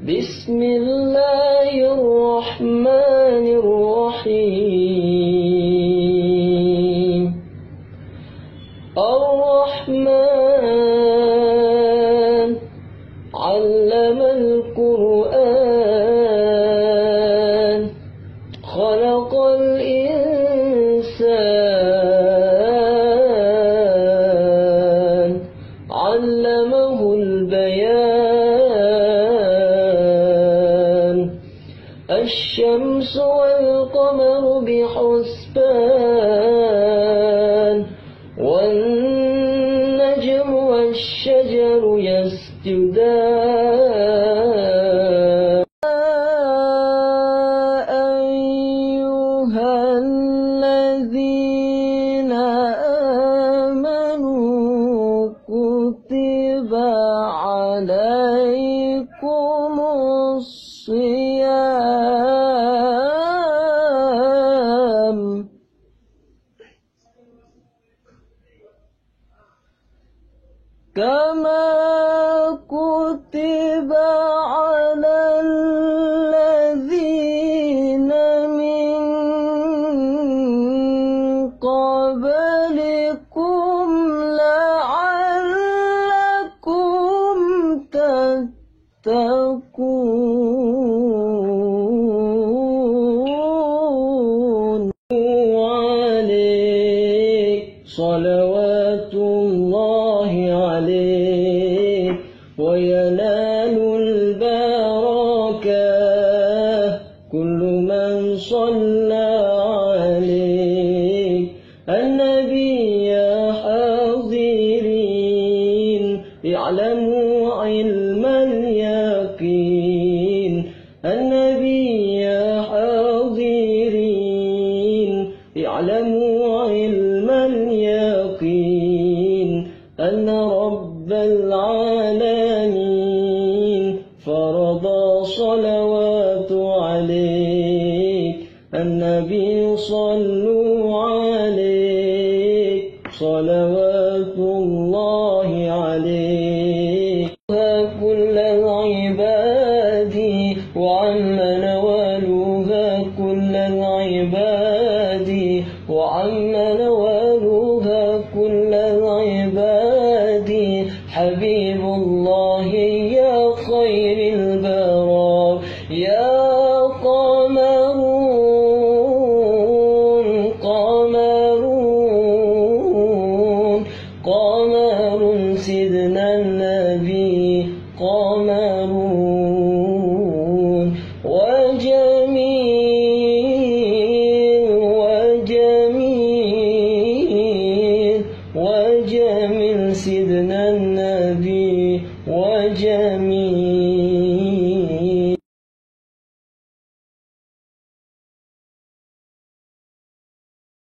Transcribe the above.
بسم الله الرحمن الرحيم الرحمن علم القرآن خلق الإنسان علمه البيان الشمس والقمر بحسبان والنجم والشجر يسجدان أيها الذين آمنوا كتب عليكم الصيام كما كتب على الذين من قبلكم لعلكم تتقون عليك صلوات الله عليك وينال البركة كل من صلى عليك النبي يا حاضرين اعلموا علم اليقين النبي يا حاضرين اعلموا علم اليقين أن رب العالمين فرض صلوات عليك النبي صلوا عليك صلوات الله عليك كل العباد وعم نوالها كل العباد وعم نوالها كل العباد حبيب الله يا خير البرار يا قمرون قمرون قمر سيدنا